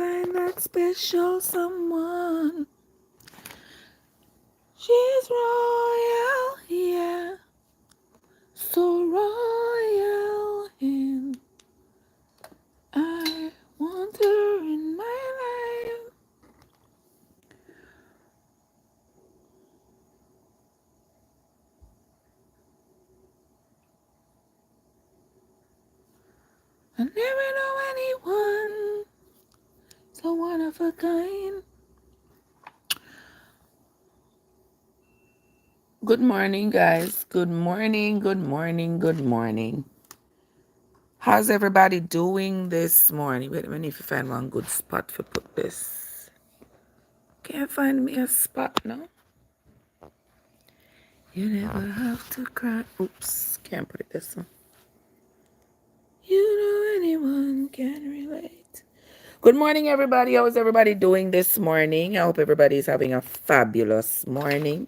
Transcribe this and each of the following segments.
find that special someone. She's royal, yeah, so royal, and I want her in my life. I never know anyone so one of a kind. Good morning, guys. Good morning, good morning, good morning. How's everybody doing this morning? Wait a minute, if you find one good spot to put this. Can't find me a spot, no? You never have to cry. Oops, can't put it this one. You know anyone can relate. Good morning, everybody. How is everybody doing this morning? I hope everybody's having a fabulous morning.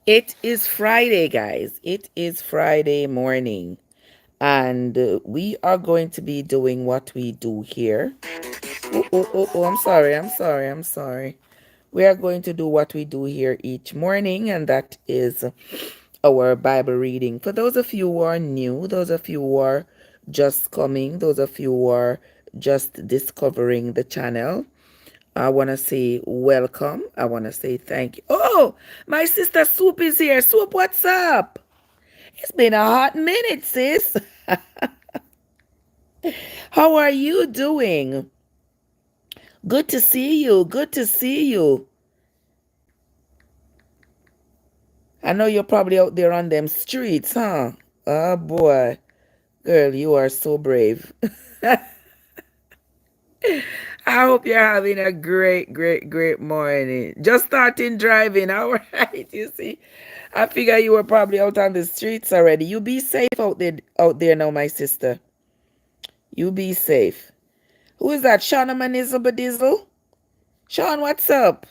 It is Friday, guys. It is Friday morning. And we are going to be doing what we do here. Oh, I'm sorry. We are going to do what we do here each morning, and that is our Bible reading. For those of you who are new, those of you who are just coming, those of you who are just discovering the channel, I want to say welcome. I want to say thank you. Oh, my sister Soup is here. Soup, what's up? It's been a hot minute, sis. How are you doing? Good to see you. Good to see you. I know you're probably out there on them streets, huh? Oh, boy. Girl, you are so brave. I hope you're having a great morning. Just starting driving. All right, you see. I figure you were probably out on the streets already. You be safe out there now, my sister. You be safe. Who is that? Shauna Manizzle Badizzle? Sean, what's up?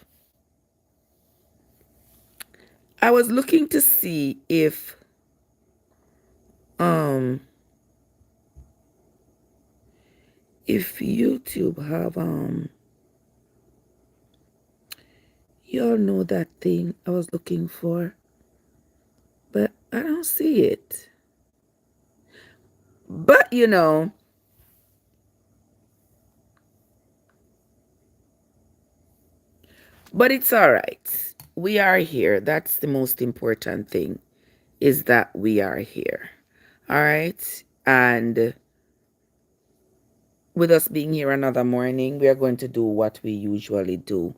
I was looking to see if YouTube have y'all know that thing I was looking for, but I don't see it. But you know, but it's all right. We are here. That's the most important thing, is that we are here. All right. And with us being here another morning, we are going to do what we usually do.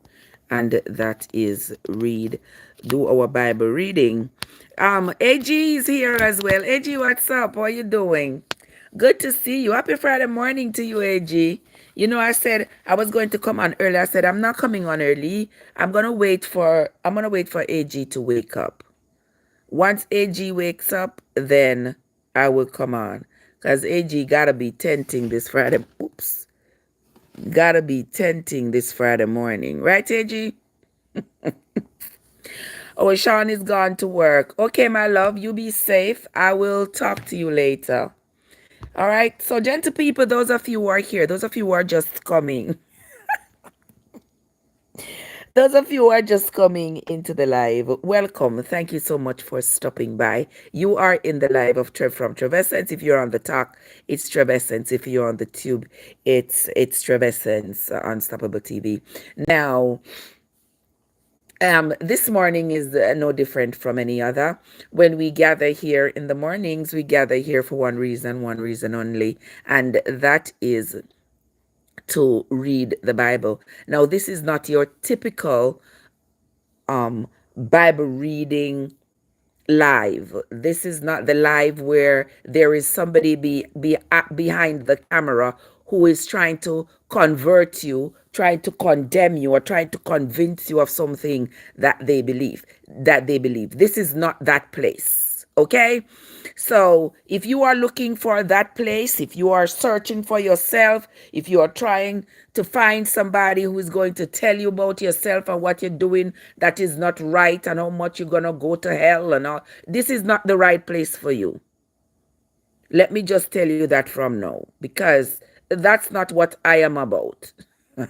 And that is do our Bible reading. AG is here as well. AG, what's up? How are you doing? Good to see you. Happy Friday morning to you, AG. You know, I said I was going to come on early. I said I'm not coming on early. I'm gonna wait for AG to wake up. Once AG wakes up, then I will come on. Because AG gotta be tenting this Friday. Oops. Gotta be tenting this Friday morning. Right, AG? Oh, Sean is gone to work. Okay, my love, you be safe. I will talk to you later. All right. So, gentle people, those of you who are here, those of you who are just coming, those of you who are just coming into the live, welcome. Thank you so much for stopping by. You are in the live of Trev from Trevessence. If you're on the talk, it's Trevessence. If you're on the tube, it's Trevessence Unstoppable TV. Now, this morning is no different from any other. When we gather here in the mornings, we gather here for one reason only, and that is to read the Bible. Now, this is not your typical Bible reading live. This is not the live where there is somebody behind the camera who is trying to convert you, trying to condemn you, or trying to convince you of something that they believe. This is not that place. Okay? So if you are looking for that place, if you are searching for yourself, if you are trying to find somebody who is going to tell you about yourself and what you're doing that is not right and how much you're going to go to hell and all, this is not the right place for you. Let me just tell you that from now, because That's not what I am about.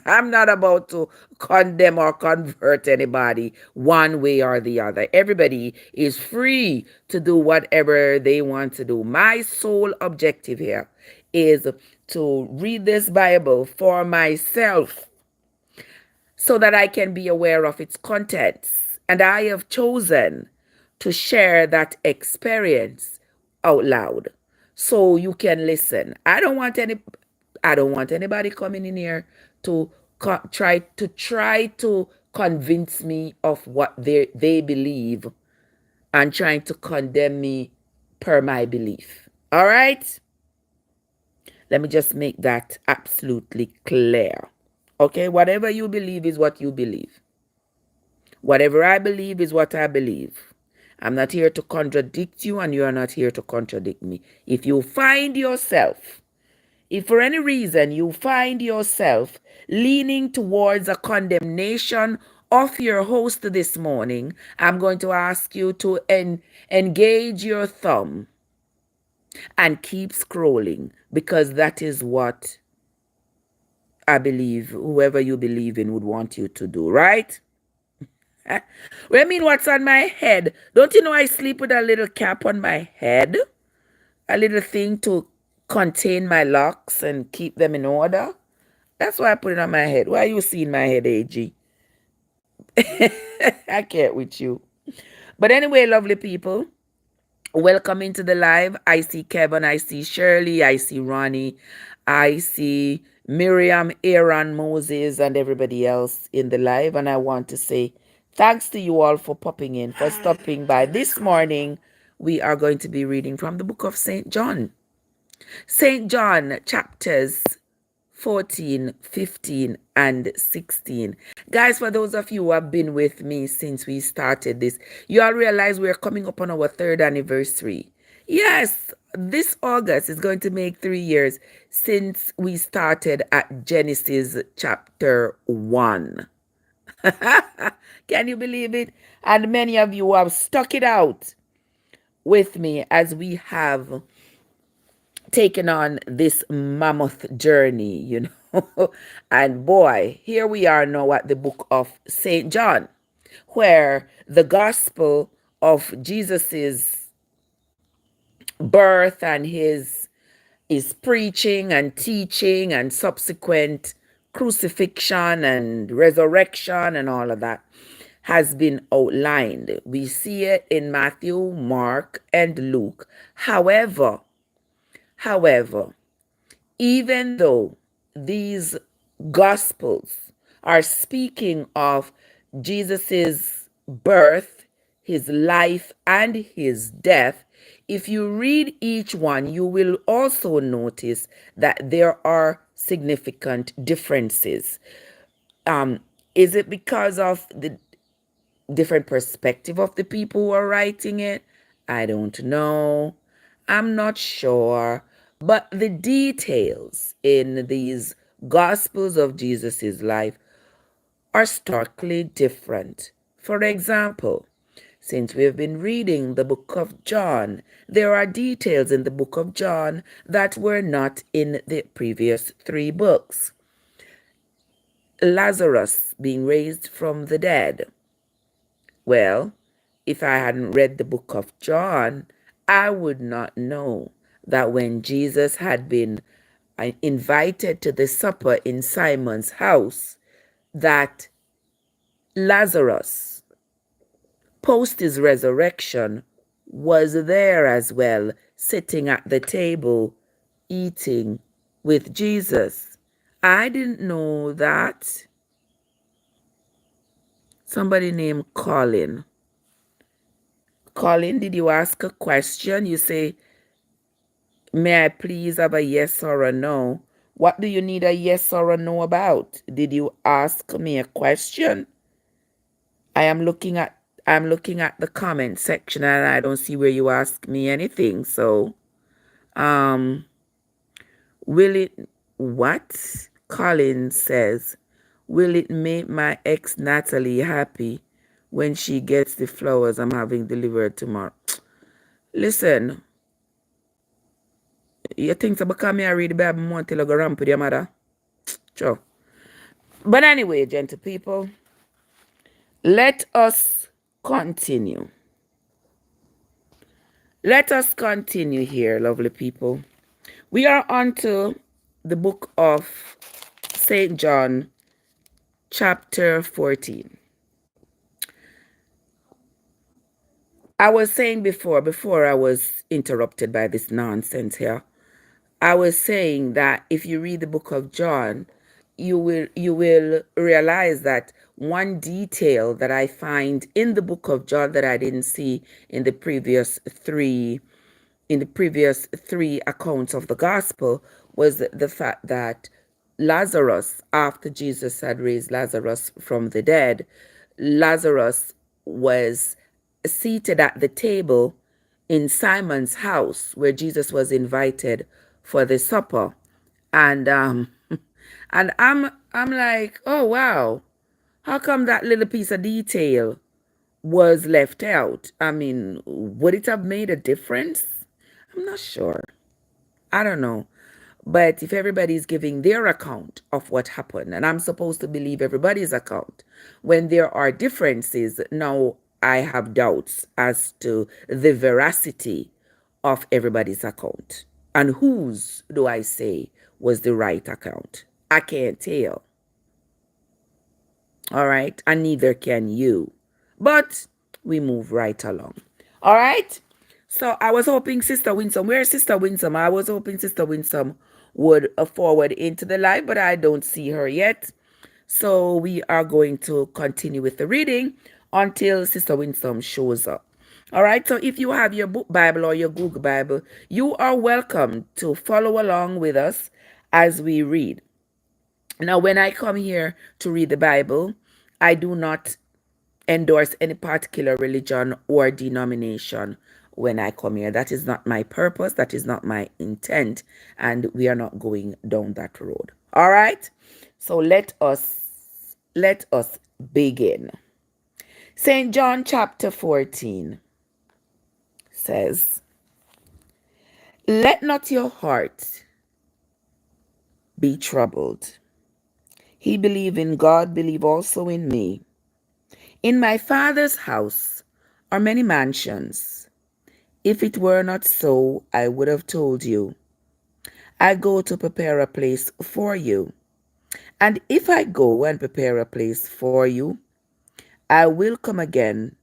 I'm not about to condemn or convert anybody one way or the other. Everybody is free to do whatever they want to do. My sole objective here is to read this Bible for myself so that I can be aware of its contents. And I have chosen to share that experience out loud so you can listen. I don't want anybody coming in here to try to convince me of what they believe and trying to condemn me per my belief. All right? Let me just make that absolutely clear. Okay? Whatever you believe is what you believe. Whatever I believe is what I believe. I'm not here to contradict you, and you are not here to contradict me. If for any reason you find yourself leaning towards a condemnation of your host this morning, I'm going to ask you to engage your thumb and keep scrolling, because that is what I believe whoever you believe in would want you to do, right? Well, I mean, what's on my head? Don't you know I sleep with a little cap on my head? A little thing to contain my locks and keep them in order? That's why I put it on my head. Why are you seeing my head, AG? I can't with you. But anyway, lovely people, welcome into the live. I see Kevin, I see Shirley, I see Ronnie, I see Miriam, Aaron, Moses, and everybody else in the live. And I want to say thanks to you all for popping in, for stopping by. This morning, we are going to be reading from the book of St. John. St. John, chapters 14, 15, and 16. Guys, for those of you who have been with me since we started this, you all realize we're coming up on our 3rd anniversary. Yes, this August is going to make 3 years since we started at Genesis chapter 1. Can you believe it? And many of you have stuck it out with me as we have taken on this mammoth journey, And boy, here we are now at the book of St. John, where the gospel of Jesus's birth and his preaching and teaching and subsequent crucifixion and resurrection and all of that has been outlined. We see it in Matthew, Mark, and Luke. However, even though these gospels are speaking of Jesus's birth, his life, and his death, if you read each one, you will also notice that there are significant differences. Is it because of the different perspective of the people who are writing it? I don't know. I'm not sure. But the details in these Gospels of Jesus' life are starkly different. For example, since we have been reading the book of John, there are details in the book of John that were not in the previous 3 books. Lazarus being raised from the dead. Well, if I hadn't read the book of John, I would not know that when Jesus had been invited to the supper in Simon's house, that Lazarus, post his resurrection, was there as well, sitting at the table, eating with Jesus. I didn't know that. Somebody named Colin. Colin, did you ask a question? You say, may I please have a yes or a no? What do you need a yes or a no about? Did you ask me a question? I'm looking at the comment section and I don't see where you ask me anything. So, will it, what? Colin says, will it make my ex Natalie happy when she gets the flowers I'm having delivered tomorrow? Listen, You think so because me I read the Bible more until I go ramp with your mother? Sure. But anyway, gentle people, let us continue. Let us continue here, lovely people. We are on to the book of St. John, chapter 14. I was saying before I was interrupted by this nonsense here, I was saying that if you read the book of John, you will realize that one detail that I find in the book of John that I didn't see in the previous three accounts of the gospel was the fact that Lazarus, after Jesus had raised Lazarus from the dead, Lazarus was seated at the table in Simon's house where Jesus was invited for the supper. And and I'm like, oh wow, how come that little piece of detail was left out? I mean, would it have made a difference? I'm not sure. I don't know. But if everybody's giving their account of what happened, and I'm supposed to believe everybody's account, when there are differences, now I have doubts as to the veracity of everybody's account. And whose do I say was the right account? I can't tell. All right. And neither can you. But we move right along. All right. So I was hoping Sister Winsome, where's Sister Winsome? I was hoping Sister Winsome would forward into the live, but I don't see her yet. So we are going to continue with the reading until Sister Winsome shows up. All right, so if you have your book Bible or your Google Bible, you are welcome to follow along with us as we read. Now, when I come here to read the Bible, I do not endorse any particular religion or denomination when I come here. That is not my purpose. That is not my intent. And we are not going down that road. All right. So let us begin. St. John chapter 14 says, "Let not your heart be troubled. He believe in God, believe also in me. In my Father's house are many mansions. If it were not so, I would have told you. I go to prepare a place for you. And if I go and prepare a place for you, I will come again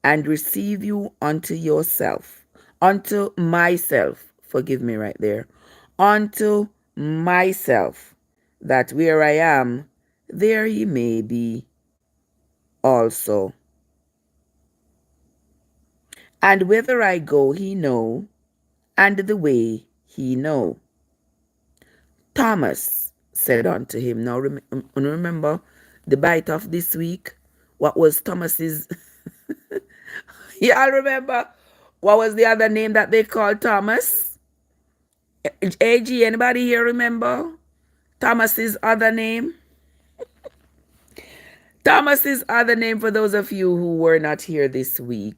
and receive you unto yourself, unto myself. Forgive me right there. Unto myself, that where I am, there ye may be also. And whither I go, he know, and the way he know." Thomas said unto him, now remember the bite of this week, what was Thomas's, y'all remember, what was the other name that they called Thomas? AG, anybody here remember Thomas's other name? Thomas's other name, for those of you who were not here this week,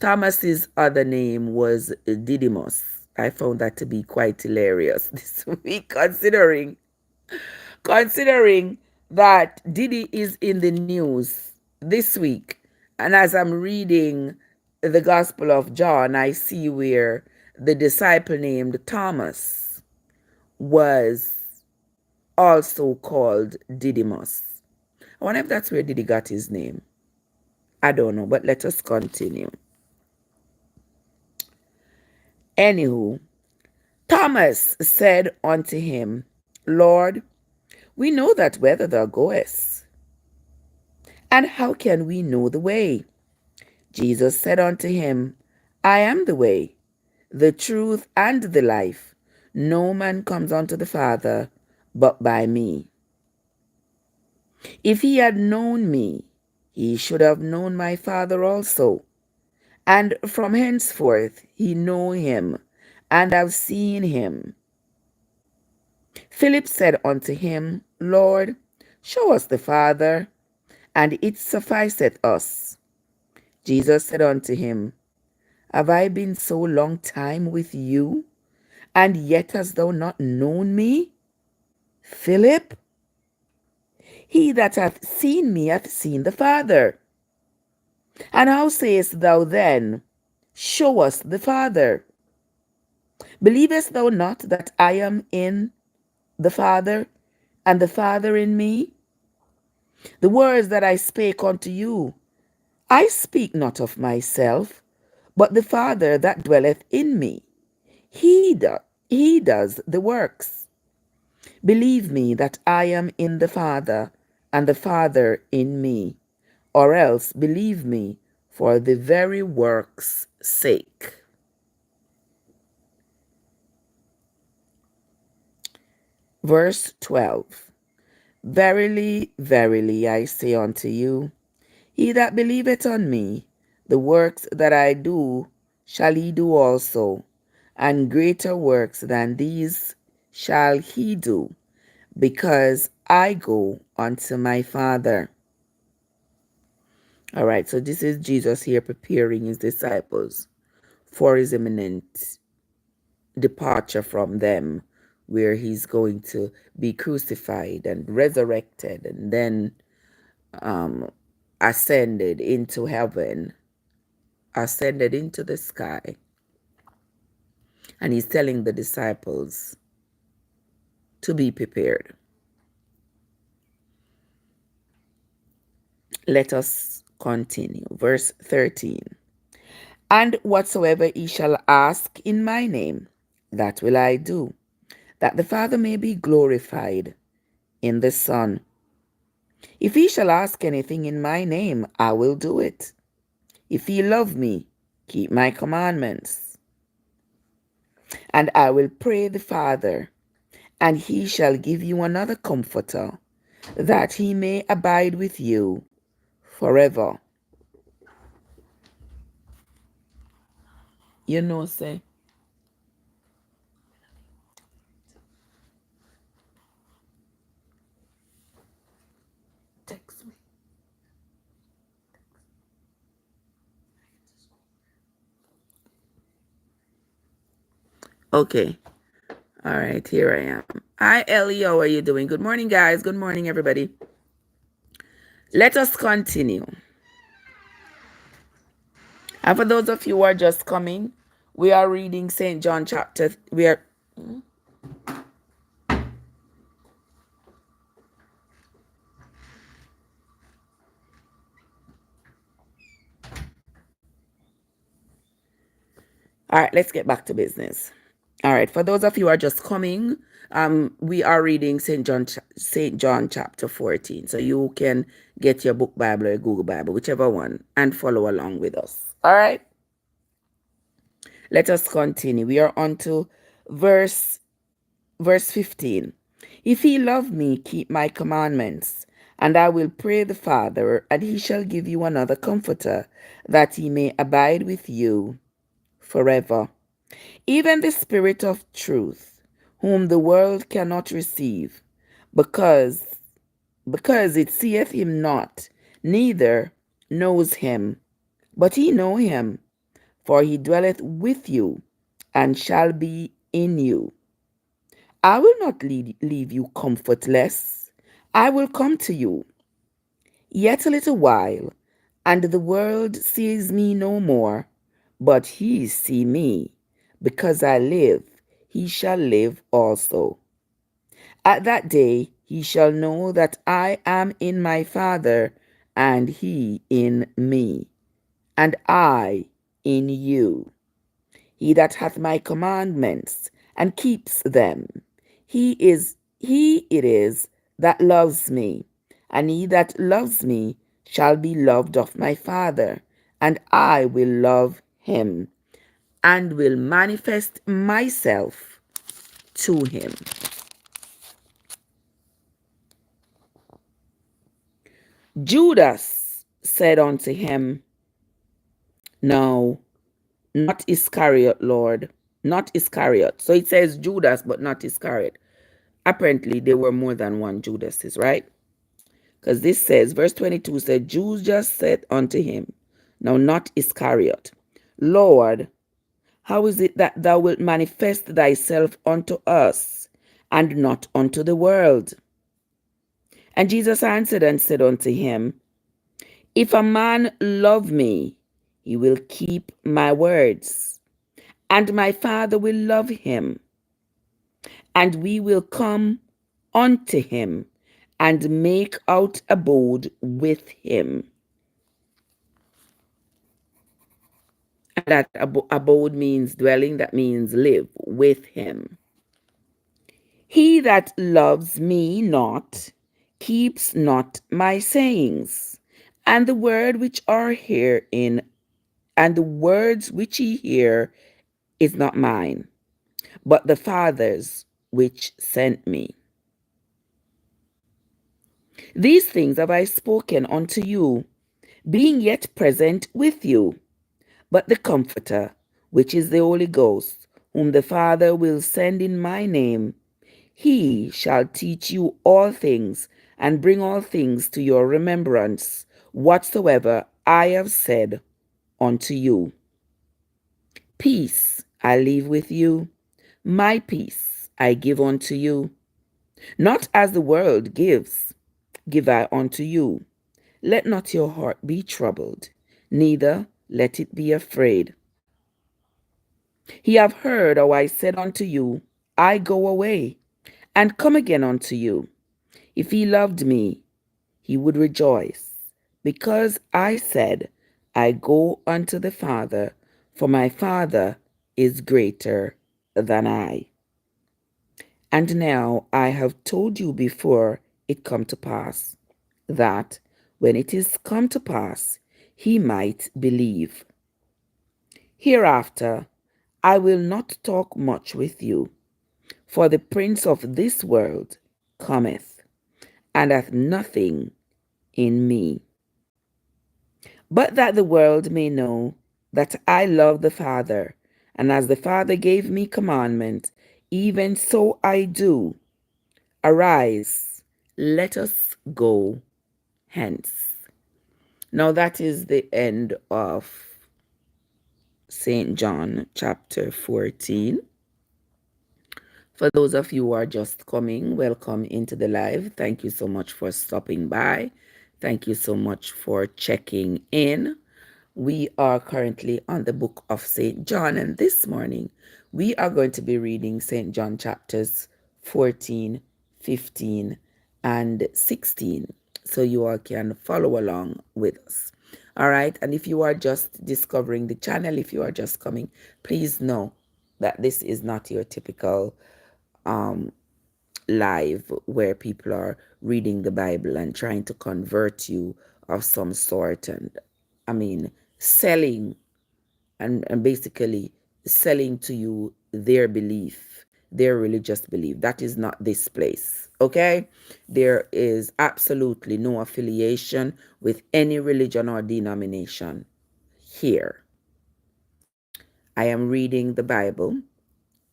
Thomas's other name was Didymus. I found that to be quite hilarious this week, considering that Diddy is in the news this week. And as I'm reading the Gospel of John, I see where the disciple named Thomas was also called Didymus. I wonder if that's where Diddy got his name. I don't know, but let us continue. Anywho, Thomas said unto him, Lord, we know that whither thou goest, and how can we know the way? Jesus said unto him, I am the way, the truth, and the life. No man comes unto the Father but by me. If he had known me, he should have known my Father also. And from henceforth he know him, and have seen him. Philip said unto him, Lord, show us the Father, and it sufficeth us. Jesus said unto him, Have I been so long time with you, And yet hast thou not known me, Philip? He that hath seen me hath seen the Father. And how sayest thou then, Show us the Father? Believest thou not that I am in the Father, and the Father in me? The words that I spake unto you, I speak not of myself, but the Father that dwelleth in me, he does the works. Believe me that I am in the Father, and the Father in me, or else believe me for the very works' sake. Verse 12. Verily, verily, I say unto you, he that believeth on me, the works that I do shall he do also, and greater works than these shall he do, because I go unto my Father. All right, so this is Jesus here preparing his disciples for his imminent departure from them, where he's going to be crucified and resurrected and then ascended into heaven, ascended into the sky. And he's telling the disciples to be prepared. Let us continue. Verse 13. And whatsoever ye shall ask in my name, that will I do, that the Father may be glorified in the Son. If ye shall ask anything in my name, I will do it. If ye love me, keep my commandments. And I will pray the Father, and he shall give you another comforter, that he may abide with you forever. You know, say, text me. Okay. All right, here I am. Hi, Ellie. How are you doing? Good morning, guys. Good morning, everybody. Let us continue. And for those of you who are just coming, we are reading St. John chapter. All right, let's get back to business. All right, for those of you who are just coming, we are reading St. John chapter 14. So you can get your book Bible or Google Bible, whichever one, and follow along with us. All right. Let us continue. We are on to verse 15. If ye love me, keep my commandments, and I will pray the Father, and he shall give you another comforter, that he may abide with you forever. Even the Spirit of truth, whom the world cannot receive, because it seeth him not, neither knows him. But ye know him, for he dwelleth with you, and shall be in you. I will not leave you comfortless. I will come to you. Yet a little while, and the world sees me no more, but he see me. Because I live, he shall live also. At that day he shall know that I am in my Father, and he in me, and I in you. He that hath my commandments and keeps them, he it is that loves me, and he that loves me shall be loved of my Father, and I will love him, and will manifest myself to him. Judas said unto him, No, not Iscariot, Lord, not Iscariot. So it says Judas, but not Iscariot. Apparently, there were more than one Judases, right? Because this says, verse 22 said, Judas said unto him, now not Iscariot, Lord, How is it that thou wilt manifest thyself unto us, and not unto the world? And Jesus answered and said unto him, If a man love me, he will keep my words, and my Father will love him, and we will come unto him, and make out abode with him. And that abode means dwelling, that means live with him. He that loves me not keeps not my sayings, and the word which are herein, and the words which ye hear is not mine, but the Father's which sent me. These things have I spoken unto you, being yet present with you. But the Comforter, which is the Holy Ghost, whom the Father will send in my name, he shall teach you all things, and bring all things to your remembrance, whatsoever I have said unto you. Peace I leave with you, my peace I give unto you. Not as the world gives, give I unto you. Let not your heart be troubled, neither let it be afraid. Ye have heard how I said unto you, I go away, and come again unto you. If he loved me, he would rejoice, because I said, I go unto the Father, for my Father is greater than I. And now I have told you before it come to pass, that when it is come to pass, he might believe. Hereafter I will not talk much with you, for the prince of this world cometh, and hath nothing in me. But that the world may know that I love the Father, and as the Father gave me commandment, even so I do. Arise, let us go hence. Now that is the end of St. John chapter 14. For those of you who are just coming, welcome into the live. Thank you so much for stopping by. Thank you so much for checking in. We are currently on the book of St. John, and this morning we are going to be reading St. John chapters 14, 15, and 16, so you all can follow along with us. All right, and if you are just discovering the channel, if you are just coming, please know that this is not your typical live where people are reading the Bible and trying to convert you of some sort, and selling and basically selling to you their belief, their religious belief. That is not this place, okay? There is absolutely no affiliation with any religion or denomination here. I am reading the Bible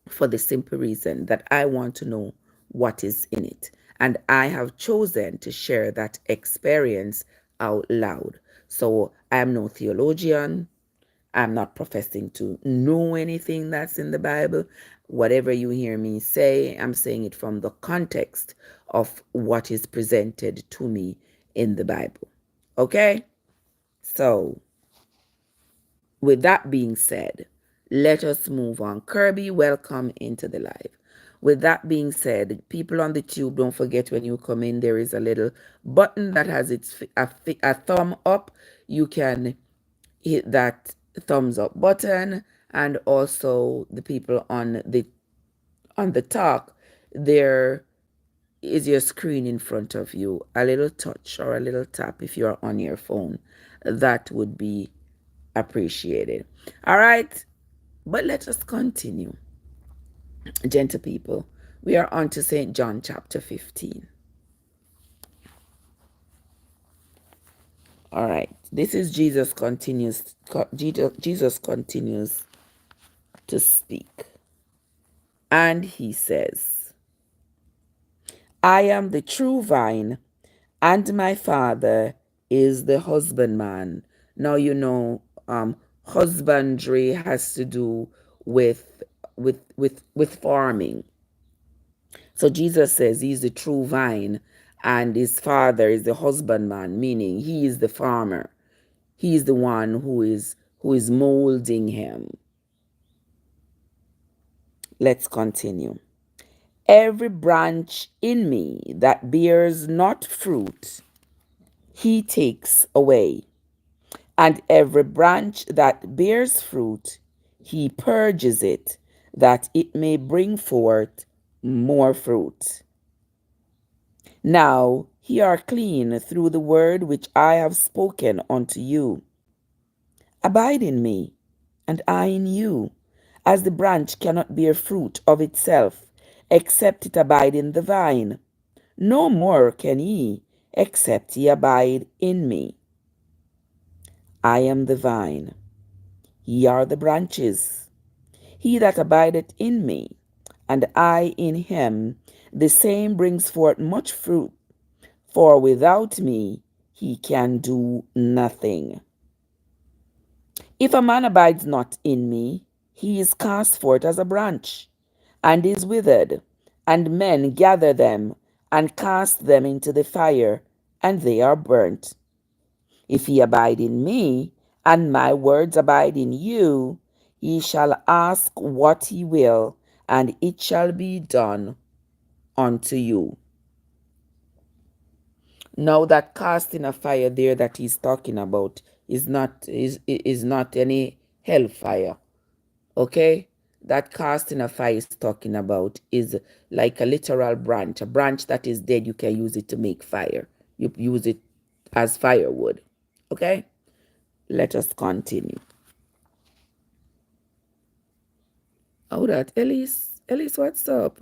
for the simple reason that I want to know what is in it. And I have chosen to share that experience out loud. So I am no theologian. I'm not professing to know anything that's in the Bible. Whatever you hear me say, I'm saying it from the context of what is presented to me in the Bible. Okay? So, with that being said, let us move on. Kirby, welcome into the live. With that being said, people on the tube, don't forget when you come in, there is a little button that has a thumb up. You can hit that thumbs up button, and also the people on the talk, there is your screen in front of you. A little touch or a little tap if you're on your phone, that would be appreciated. All right, but let us continue. Gentle people, we are on to St. John chapter 15. All right, this is Jesus continues to speak. And he says, I am the true vine, and my Father is the husbandman. Now, husbandry has to do with with farming. So Jesus says he's the true vine and his father is the husbandman, meaning he is the farmer. He is the one who is molding him. Let's continue. Every branch in me that bears not fruit, he takes away. And every branch that bears fruit, he purges it, that it may bring forth more fruit. Now ye are clean through the word which I have spoken unto you. Abide in me, and I in you, as the branch cannot bear fruit of itself, except it abide in the vine. No more can ye, except ye abide in me. I am the vine, ye are the branches. He that abideth in me, and I in him, the same brings forth much fruit, for without me he can do nothing. If a man abides not in me, he is cast forth as a branch, and is withered, and men gather them, and cast them into the fire, and they are burnt. If ye abide in me, and my words abide in you, ye shall ask what ye will, and it shall be done unto you. Now that casting a fire there that he's talking about is not any hellfire. Okay? That casting a fire is talking about is like a literal branch. A branch that is dead, you can use it to make fire. You use it as firewood. Okay? Let us continue. Oh, that Elise. Elise, what's up?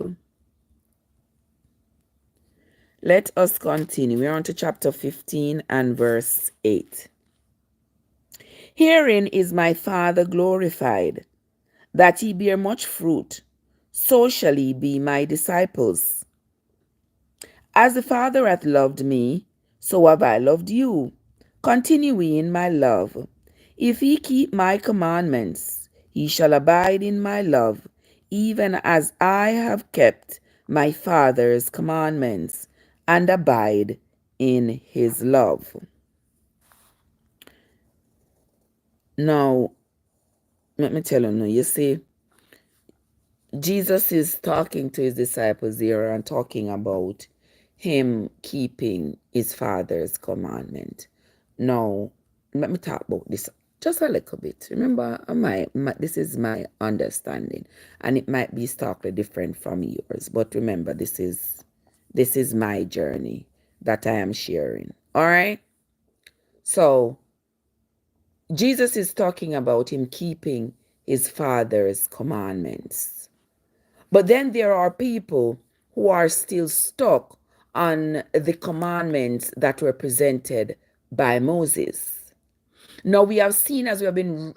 Let us continue. We're on to chapter 15 and verse 8. Herein is my Father glorified, that ye bear much fruit, so shall ye be my disciples. As the Father hath loved me, so have I loved you. Continue ye in my love. If ye keep my commandments, ye shall abide in my love, even as I have kept my Father's commandments, and abide in his love. Now, let me tell you, you see, Jesus is talking to his disciples here and talking about him keeping his Father's commandment. Now, let me talk about this just a little bit. Remember, this is my understanding, and it might be starkly different from yours. But remember, this is my journey that I am sharing. All right. So Jesus is talking about him keeping his Father's commandments. But then there are people who are still stuck on the commandments that were presented by Moses. Now we have seen as we have been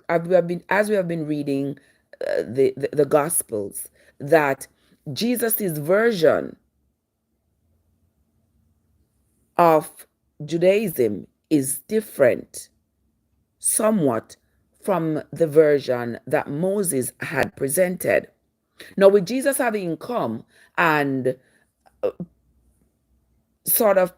reading the Gospels that Jesus' version of Judaism is different somewhat from the version that Moses had presented. Now, with Jesus having come and sort of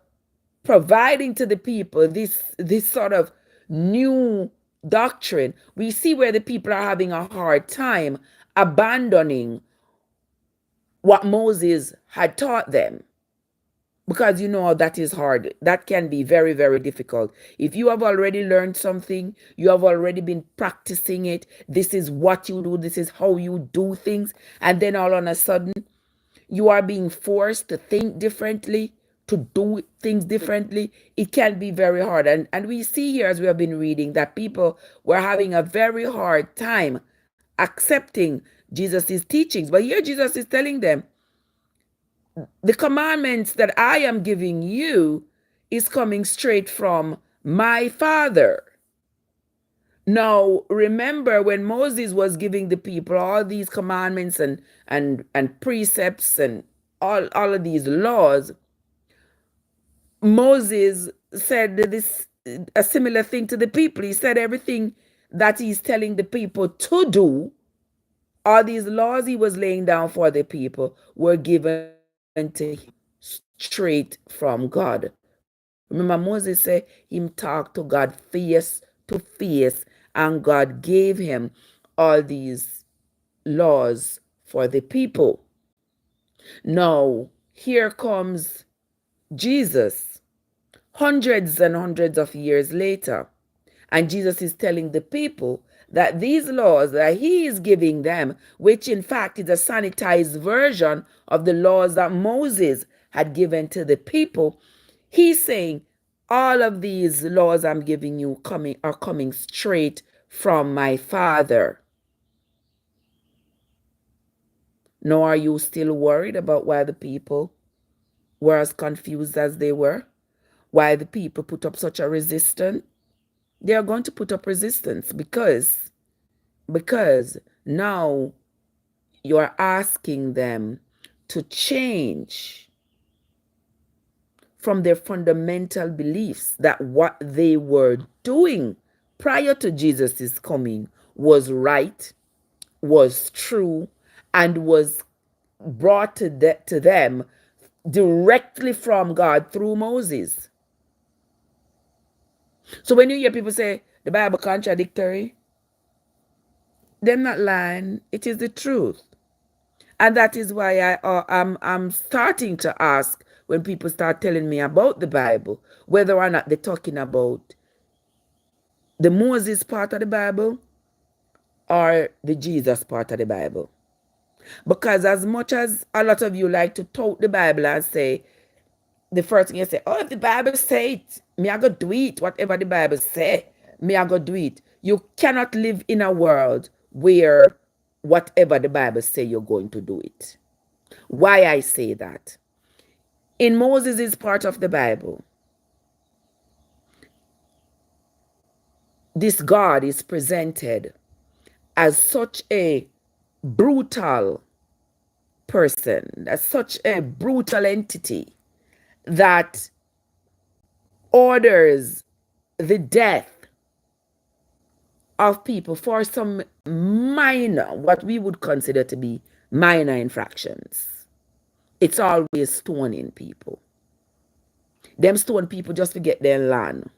providing to the people this sort of new doctrine, we see where the people are having a hard time abandoning what Moses had taught them. Because that is hard. That can be very, very difficult. If you have already learned something, you have already been practicing it, this is what you do, this is how you do things, and then all on a sudden, you are being forced to think differently, to do things differently, it can be very hard. And we see here, as we have been reading, that people were having a very hard time accepting Jesus' teachings. But here Jesus is telling them, the commandments that I am giving you is coming straight from my Father. Now, remember when Moses was giving the people all these commandments and precepts and all of these laws, Moses said this a similar thing to the people. He said everything that he's telling the people to do All these laws he was laying down for the people were given to him straight from God. Remember, Moses said him talked to God face to face, and God gave him all these laws for the people. Now, here comes Jesus, hundreds and hundreds of years later. And Jesus is telling the people that these laws that he is giving them, which in fact is a sanitized version of the laws that Moses had given to the people, he's saying, all of these laws I'm giving you are coming straight from my Father. Now, are you still worried about why the people were as confused as they were? Why the people put up such a resistance? They are going to put up resistance because now you're asking them to change from their fundamental beliefs that what they were doing prior to Jesus' coming was right, was true, and was brought to them directly from God through Moses. So when you hear people say the Bible contradictory, they're not lying. It is the truth. And that is why I'm starting to ask when people start telling me about the Bible, whether or not they're talking about the Moses part of the Bible or the Jesus part of the Bible. Because as much as a lot of you like to tote the Bible and say, the first thing you say, oh, if the Bible say it, me I go do it. Whatever the Bible say, me I go do it. You cannot live in a world where whatever the Bible say, you're going to do it. Why I say that? In Moses' part of the Bible, this God is presented as such a brutal person, as such a brutal entity that orders the death of people for some minor, what we would consider to be minor infractions. It's always stoning people. Them stone people just to get their land.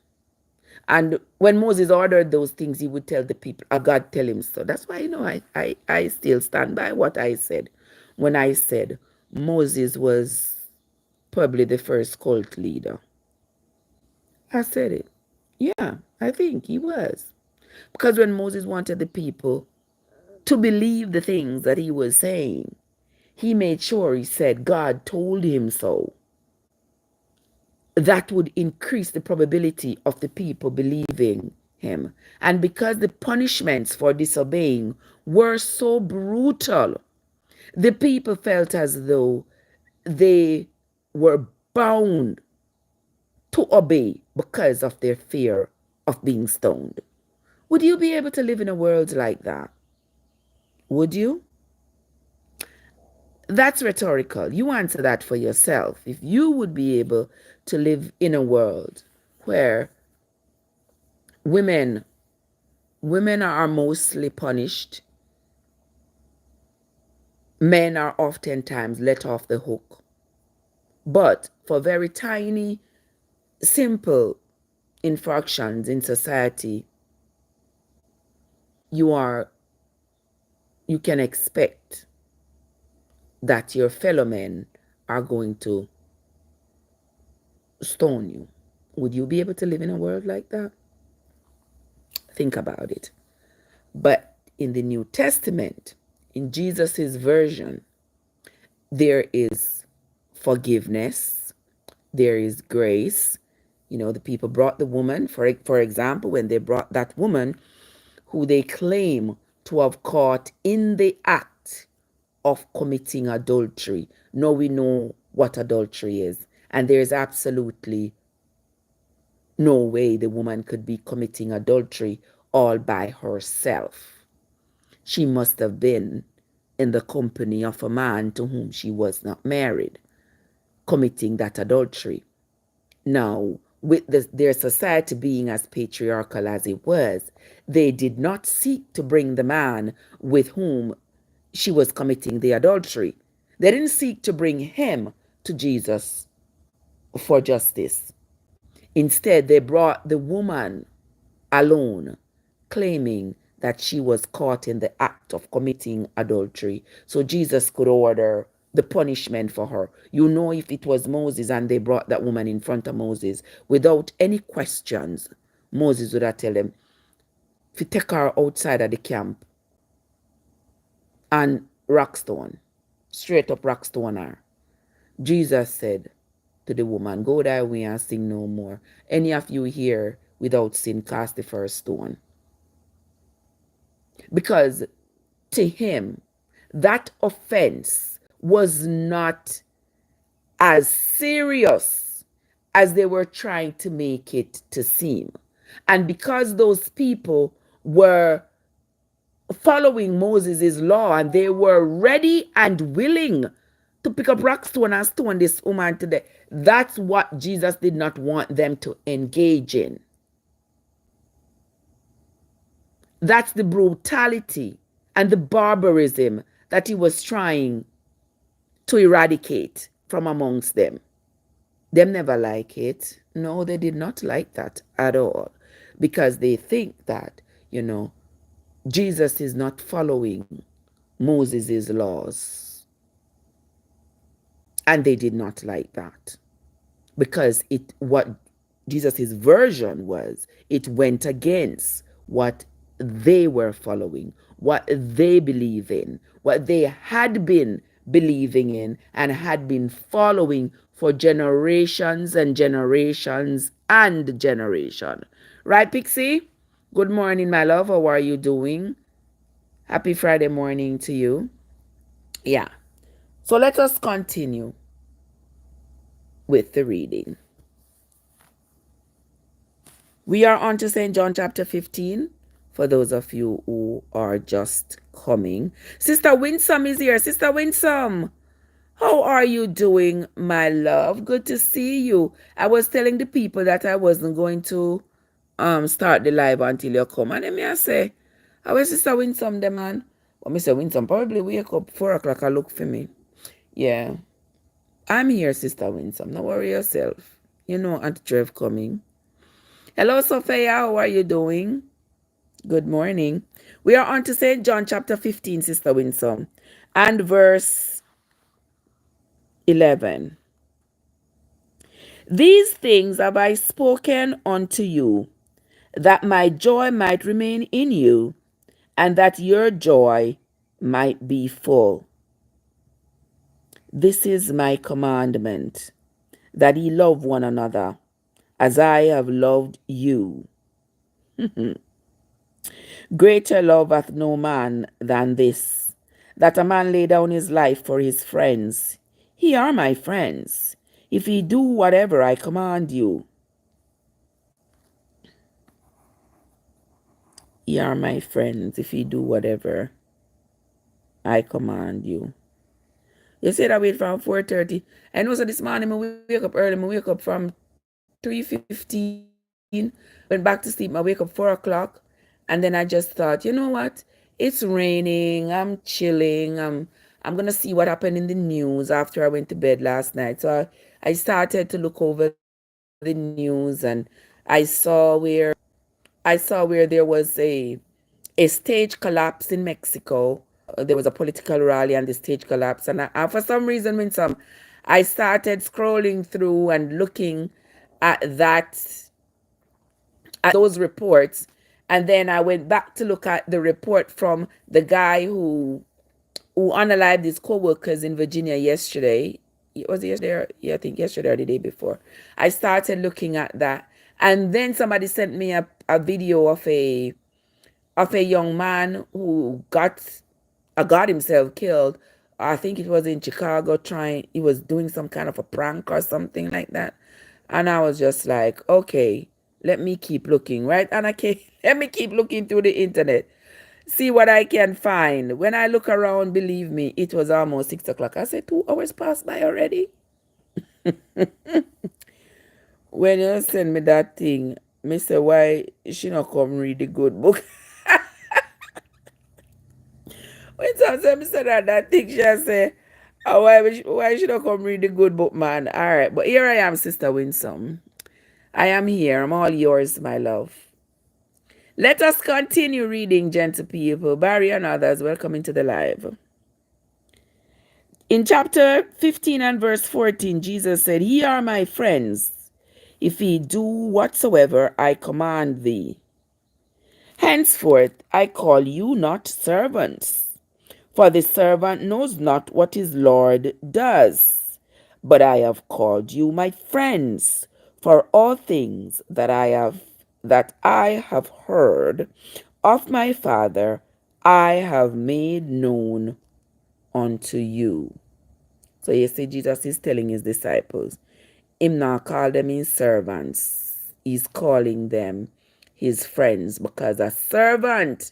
And when Moses ordered those things, he would tell the people, God tell him so. That's why, I still stand by what I said when I said Moses was probably the first cult leader. I said it. Yeah, I think he was. Because when Moses wanted the people to believe the things that he was saying, he made sure he said God told him so. That would increase the probability of the people believing him. And because the punishments for disobeying were so brutal, the people felt as though they were bound to obey because of their fear of being stoned. Would you be able to live in a world like that? Would you? That's rhetorical. You answer that for yourself. If you would be able to live in a world where women are mostly punished, men are oftentimes let off the hook, but for very tiny, simple infractions in society, you can expect that your fellow men are going to stone you. Would you be able to live in a world like that? Think about it. But in the New Testament, in Jesus's version, there is forgiveness, there is grace. The people brought the woman, for example, when they brought that woman who they claim to have caught in the act of committing adultery. Now we know what adultery is, and there's absolutely no way the woman could be committing adultery all by herself. She must have been in the company of a man to whom she was not married, committing that adultery. Now, with their society being as patriarchal as it was, they did not seek to bring the man with whom she was committing the adultery. They didn't seek to bring him to Jesus for justice. Instead, they brought the woman alone, claiming that she was caught in the act of committing adultery. So Jesus could order the punishment for her. You know, if it was Moses and they brought that woman in front of Moses without any questions, Moses would have tell them, if you take her outside of the camp and rockstone, straight up rockstone her. Jesus said to the woman, go thy way and sin no more. Any of you here without sin, cast the first stone. Because to him, that offense was not as serious as they were trying to make it to seem. And because those people were following Moses' law and they were ready and willing to pick up rock stone and stone this woman to death, that's what Jesus did not want them to engage in. That's the brutality and the barbarism that he was trying to eradicate from amongst them. Them never like it. No, they did not like that at all. Because they think that, Jesus is not following Moses' laws. And they did not like that. Because what Jesus' version was, it went against what they were following, what they believe in, what they had been believing in and had been following for generations and generations and generation. Right, Pixie? Good morning, my love. How are you doing? Happy Friday morning to you. Yeah. So let us continue with the reading. We are on to St. John chapter 15, for those of you who are just coming. Sister Winsome is here. Sister Winsome, how are you doing, my love? Good to see you. I was telling the people that I wasn't going to start the live until you come. And then me I say, how is Sister Winsome, the man? Well, Mr. Winsome probably wake up 4 o'clock and look for me. Yeah. I'm here, Sister Winsome. Don't worry yourself. You know Aunt Trev coming. Hello, Sophia. How are you doing? Good morning. We are on to St. John chapter 15, Sister Winsome, and verse 11. These things have I spoken unto you, that my joy might remain in you, and that your joy might be full. This is my commandment, that ye love one another, as I have loved you. Greater love hath no man than this, that a man lay down his life for his friends. Ye are my friends, if ye do whatever I command you. Ye are my friends, if ye do whatever I command you. You said I wait from 4:30. I know so this morning I wake up early. I wake up from 3:15. Went back to sleep. I wake up 4 o'clock. And then I just thought, you know what? It's raining. I'm chilling. I'm gonna see what happened in the news after I went to bed last night. So I started to look over the news and I saw where there was a stage collapse in Mexico. There was a political rally and the stage collapse. And for some reason, I started scrolling through and looking at those reports. And then I went back to look at the report from the guy who unalived his co-workers in Virginia yesterday. Was it yesterday? Yeah, I think yesterday or the day before. I started looking at that. And then somebody sent me a video of a young man who got himself killed. I think it was in Chicago he was doing some kind of a prank or something like that. And I was just like, okay, let me keep looking, right? And let me keep looking through the internet, see what I can find. When I look around, believe me, it was almost 6 o'clock. I said, 2 hours passed by already. When you send me that thing, me say, why she not come read the good book? When Sometimes I said that thing she say, oh, why should I come read the good book, man? All right, but here I am, Sister Winsome. I am here. I'm all yours, my love. Let us continue reading, gentle people. Barry and others, welcome into the live. In chapter 15 and verse 14, Jesus said, Ye are my friends, if ye do whatsoever I command thee. Henceforth I call you not servants, for the servant knows not what his Lord does. But I have called you my friends, for all things that I have heard of my Father, I have made known unto you. So you see, Jesus is telling his disciples, him not call them his servants. He's calling them his friends, because a servant,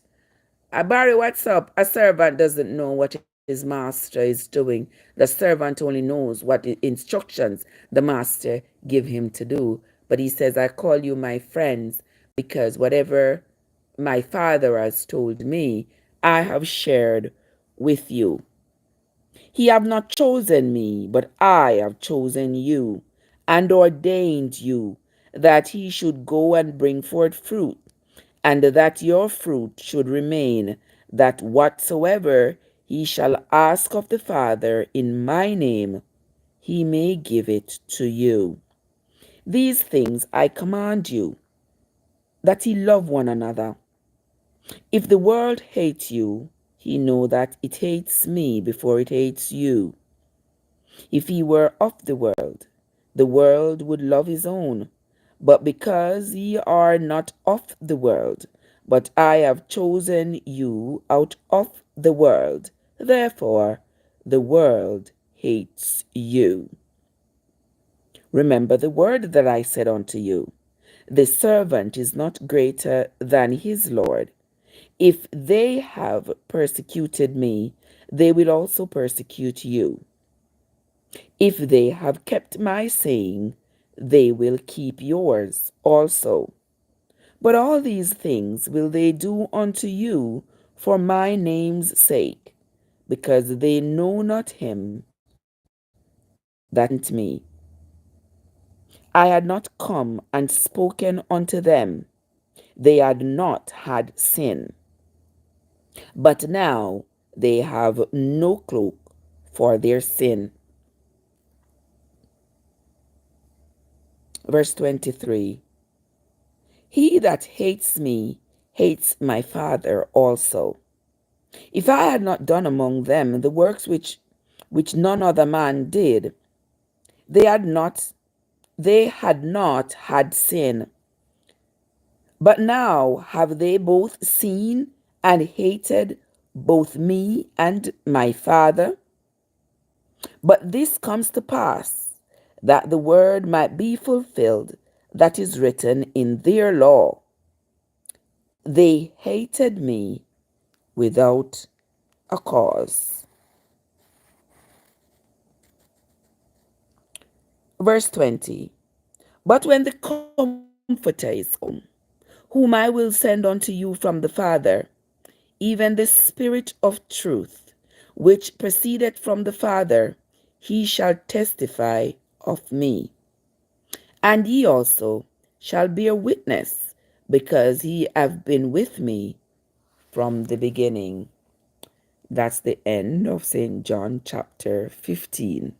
Barry, what's up? A servant doesn't know what his master is doing. The servant only knows what instructions the master give him to do. But he says, I call you my friends because whatever my Father has told me, I have shared with you. He have not chosen me, but I have chosen you and ordained you that he should go and bring forth fruit, and that your fruit should remain, that whatsoever he shall ask of the Father in my name, he may give it to you. These things I command you, that ye love one another. If the world hates you, he know that it hates me before it hates you. If he were of the world would love his own. But because ye are not of the world, but I have chosen you out of the world, therefore the world hates you. Remember the word that I said unto you. The servant is not greater than his Lord. If they have persecuted me, they will also persecute you. If they have kept my saying, they will keep yours also. But all these things will they do unto you for my name's sake, because they know not him that sent me. I had not come and spoken unto them. They had not had sin. But now they have no cloak for their sin. Verse 23. He that hates me hates my Father also. If I had not done among them the works which none other man did, they had not had sin. But now have they both seen and hated both me and my Father. But this comes to pass, that the word might be fulfilled that is written in their law. They hated me without a cause. Verse 20. But when the Comforter is come, whom I will send unto you from the Father, even the Spirit of truth, which proceedeth from the Father, he shall testify of me. And ye also shall bear witness, because ye have been with me from the beginning. That's the end of St. John chapter 15.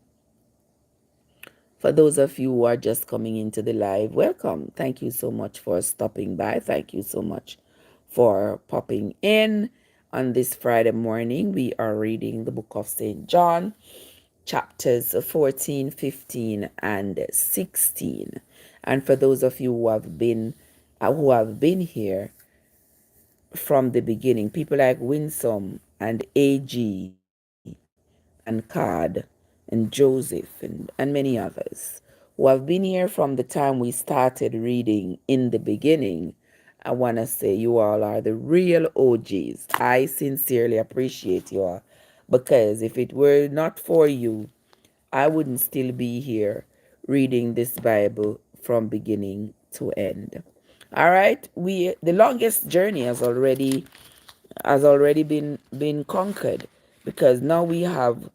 For those of you who are just coming into the live, welcome. Thank you so much for stopping by. Thank you so much for popping in on this Friday morning. We are reading the book of St. John, chapters 14, 15, and 16. And for those of you who have been here from the beginning, people like Winsome and AG and Card and Joseph and many others who have been here from the time we started reading in the beginning, I want to say you all are the real OGs. I sincerely appreciate you all, because if it were not for you, I wouldn't still be here reading this Bible from beginning to end. All right, the longest journey has already been conquered. because now we have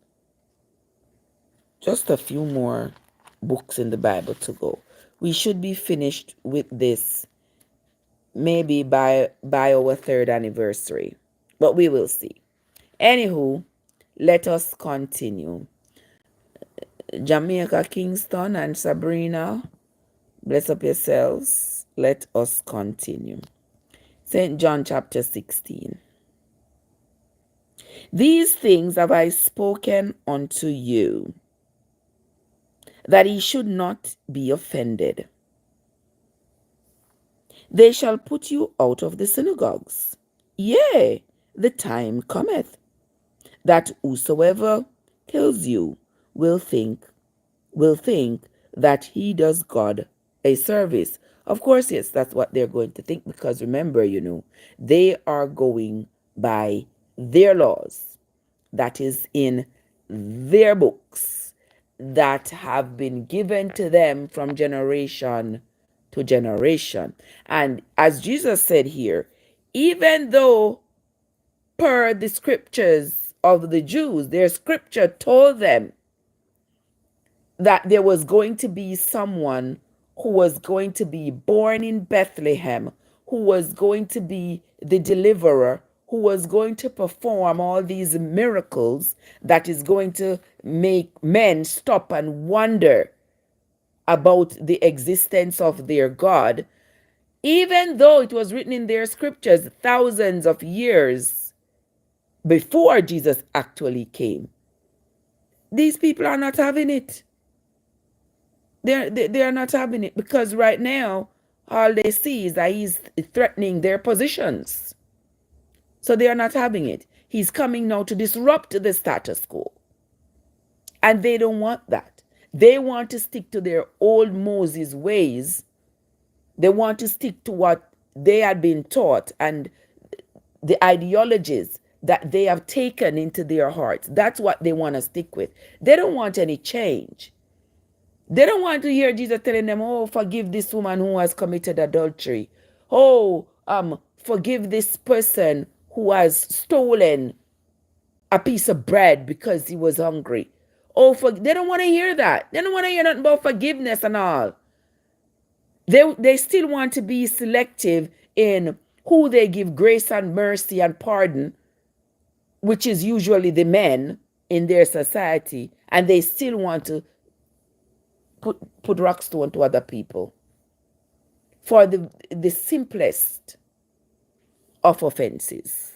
just a few more books in the Bible to go. We should be finished with this maybe by our third anniversary, but we will see. Anywho, let us continue. Jamaica, Kingston, and Sabrina, bless up yourselves. Let us continue. St. John chapter 16. These things have I spoken unto you, that ye should not be offended. They shall put you out of the synagogues. Yea, the time cometh, that whosoever kills you will think that he does God a service. Of course, yes, that's what they're going to think, because remember, they are going by their laws, that is in their books, that have been given to them from generation to generation. And as Jesus said here, even though per the scriptures of the Jews, their scripture told them that there was going to be someone who was going to be born in Bethlehem, who was going to be the deliverer, who was going to perform all these miracles that is going to make men stop and wonder about the existence of their God. Even though it was written in their scriptures thousands of years before Jesus actually came, these people are not having it. They are not having it, because right now all they see is that he's threatening their positions. So they are not having it. He's coming now to disrupt the status quo. And they don't want that. They want to stick to their old Moses ways. They want to stick to what they had been taught and the ideologies that they have taken into their hearts. That's what they want to stick with. They don't want any change. They don't want to hear Jesus telling them, oh, forgive this woman who has committed adultery. Oh, forgive this person who has stolen a piece of bread because he was hungry. Oh, they don't want to hear that. They don't want to hear nothing about forgiveness and all. They still want to be selective in who they give grace and mercy and pardon, which is usually the men in their society, and they still want to put rocks to other people for the simplest of offenses.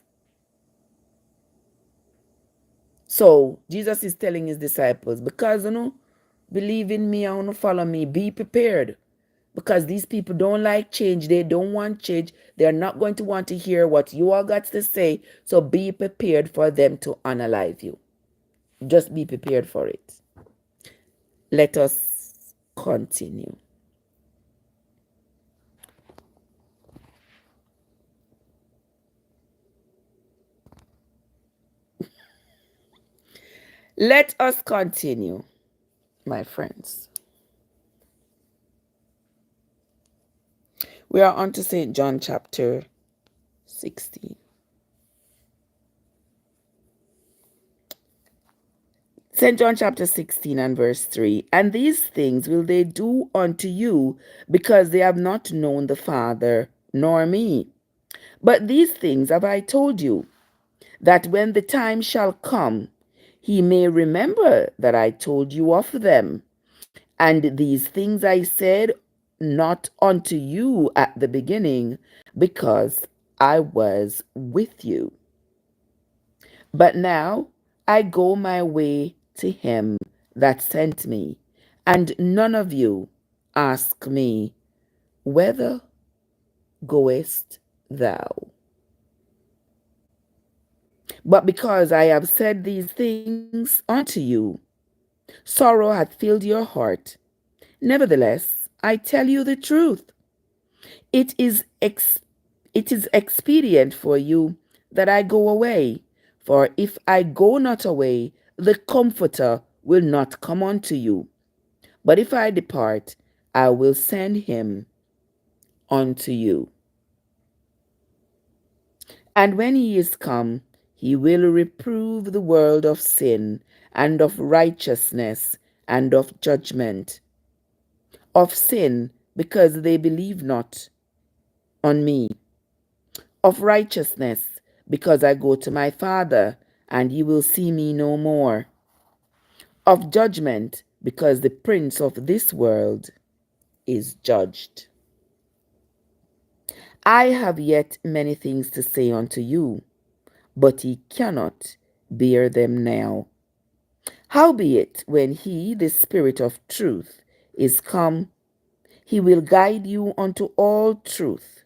So Jesus is telling his disciples, because believe in me and follow me, be prepared, because these people don't like change. They don't want change. They're not going to want to hear what you all got to say. So be prepared for them to unalive you. Just be prepared for it. Let us continue. Let us continue, my friends. We are on to St. John chapter 16. St. John chapter 16 and verse 3. And these things will they do unto you, because they have not known the Father nor me. But these things have I told you, that when the time shall come, he may remember that I told you of them. And these things I said not unto you at the beginning, because I was with you. But now I go my way to him that sent me, and none of you ask me, whither goest thou? But because I have said these things unto you, sorrow hath filled your heart. Nevertheless, I tell you the truth. It is expedient for you that I go away. For if I go not away, the Comforter will not come unto you. But if I depart, I will send him unto you. And when he is come, He will reprove the world of sin and of righteousness and of judgment. Of sin, because they believe not on me. Of righteousness, because I go to my Father, and ye will see me no more. Of judgment, because the prince of this world is judged. I have yet many things to say unto you, but ye cannot bear them now. Howbeit, when he, the Spirit of truth, is come, he will guide you unto all truth.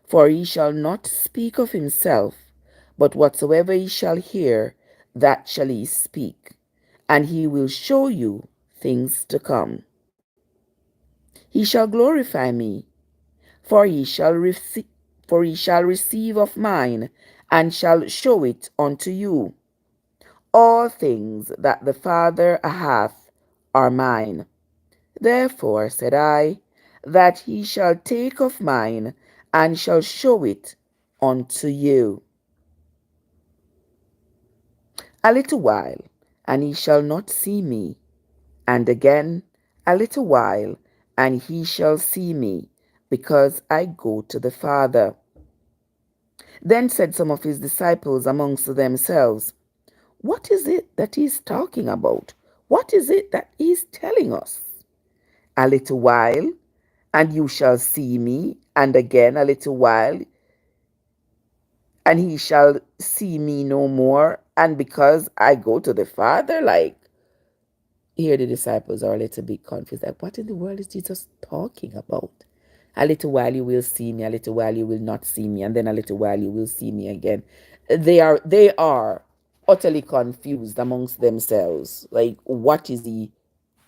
For he shall not speak of himself, but whatsoever he shall hear, that shall he speak, and he will show you things to come. He shall glorify me, for he shall receive of mine, and shall show it unto you. All things that the Father hath are mine. Therefore said I, that he shall take of mine, and shall show it unto you. A little while, and he shall not see me, and again a little while, and he shall see me, because I go to the Father. Then said some of his disciples amongst themselves, what is it that he is talking about? What is it that he is telling us? A little while, and you shall see me, and again a little while, and he shall see me no more, and because I go to the Father. Like, here the disciples are a little bit confused. Like, what in the world is Jesus talking about? A little while you will see me, a little while you will not see me, and then a little while you will see me again. They are utterly confused amongst themselves. Like, what is he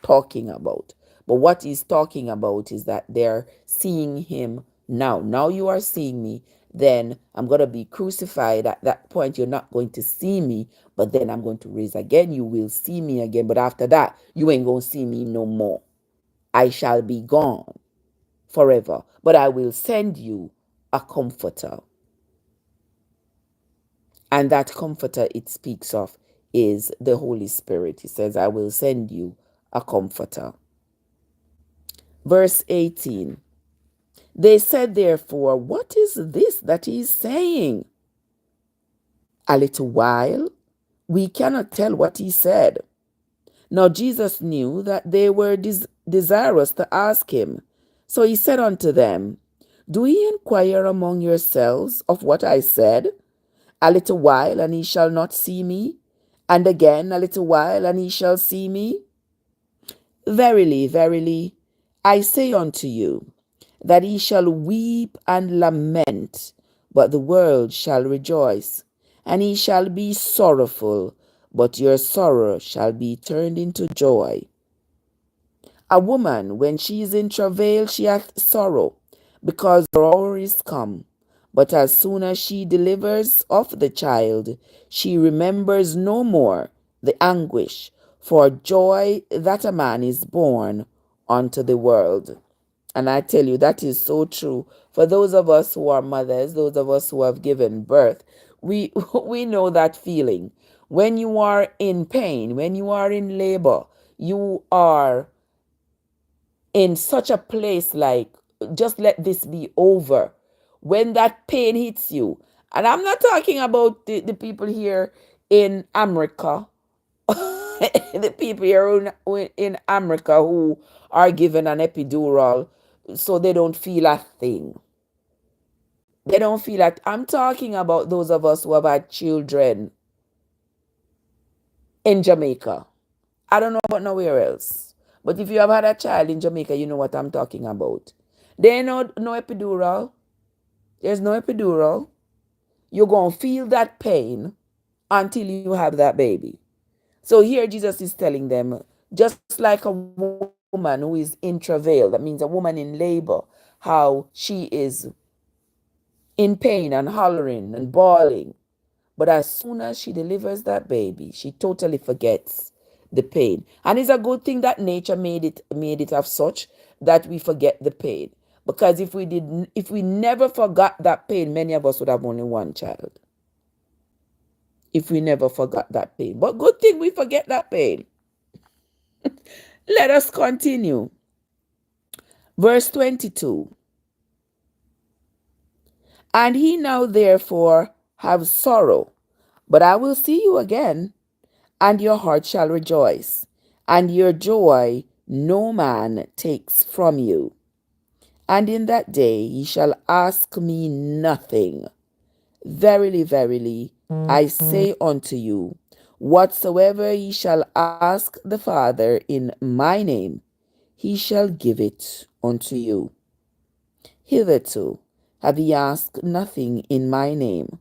talking about? But what he's talking about is that they're seeing him now. Now you are seeing me. Then I'm going to be crucified. At that point, you're not going to see me, but then I'm going to raise again. You will see me again. But after that, you ain't going to see me no more. I shall be gone forever, but I will send you a comforter. And that comforter it speaks of is the Holy Spirit. He says, I will send you a comforter. Verse 18. They said, therefore, what is this that he is saying? A little while, we cannot tell what he said. Now Jesus knew that they were desirous to ask him. So he said unto them, do ye inquire among yourselves of what I said? A little while, and ye shall not see me, and again a little while, and ye shall see me. Verily, verily, I say unto you, that ye shall weep and lament, but the world shall rejoice. And ye shall be sorrowful, but your sorrow shall be turned into joy. A woman, when she is in travail, she hath sorrow, because her hour is come. But as soon as she delivers of the child, she remembers no more the anguish for joy that a man is born unto the world. And I tell you, that is so true. For those of us who are mothers, those of us who have given birth, we we know that feeling. When you are in pain, when you are in labor, you are in such a place like, just let this be over. When that pain hits you, and I'm not talking about the people here in America, the people here in America who are given an epidural so they don't feel a thing. They don't feel that. I'm talking about those of us who have had children in Jamaica. I don't know about nowhere else. But if you have had a child in Jamaica, you know what I'm talking about. There ain't no epidural. There's no epidural. You're going to feel that pain until you have that baby. So here Jesus is telling them, just like a woman who is in travail, that means a woman in labor, how she is in pain and hollering and bawling. But as soon as she delivers that baby, she totally forgets the pain. And it's a good thing that nature made it of such that we forget the pain. Because if we never forgot that pain, many of us would have only one child. if we never forgot that pain. But good thing we forget that pain. Let us continue. Verse 22. And he now therefore have sorrow, but I will see you again, and your heart shall rejoice, and your joy no man takes from you. And in that day ye shall ask me nothing. Verily, verily, I say unto you, whatsoever ye shall ask the Father in my name, he shall give it unto you. Hitherto have ye asked nothing in my name.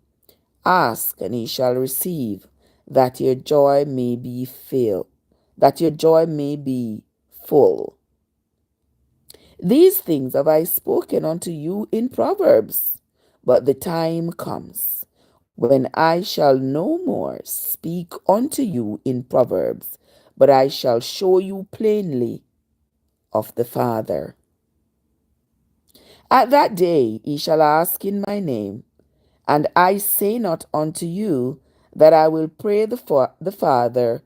Ask, and ye shall receive, that your joy may be filled, that your joy may be full. These things have I spoken unto you in Proverbs, but the time comes when I shall no more speak unto you in Proverbs, but I shall show you plainly of the Father. At that day ye shall ask in my name, and I say not unto you that I will pray the Father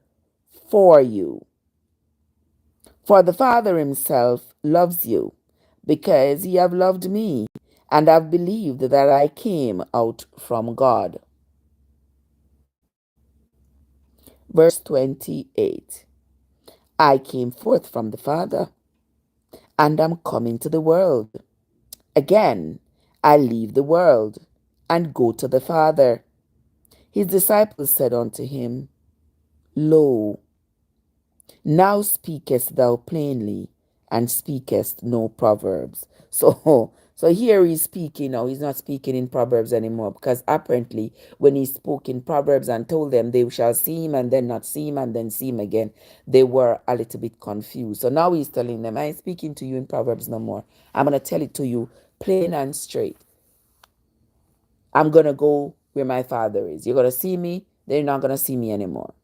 for you. For the Father himself loves you, because ye have loved me, and have believed that I came out from God. Verse 28. I came forth from the Father, and am coming to the world. Again, I leave the world, and go to the Father. His disciples said unto him, Lo, now speakest thou plainly, and speakest no proverbs. So here he's speaking now. He's not speaking in proverbs anymore, because apparently when he spoke in proverbs and told them they shall see him and then not see him and then see him again, they were a little bit confused. So now he's telling them, I ain't speaking to you in proverbs no more. I'm going to tell it to you plain and straight. I'm going to go where my Father is. You're going to see me, then you're not going to see me anymore.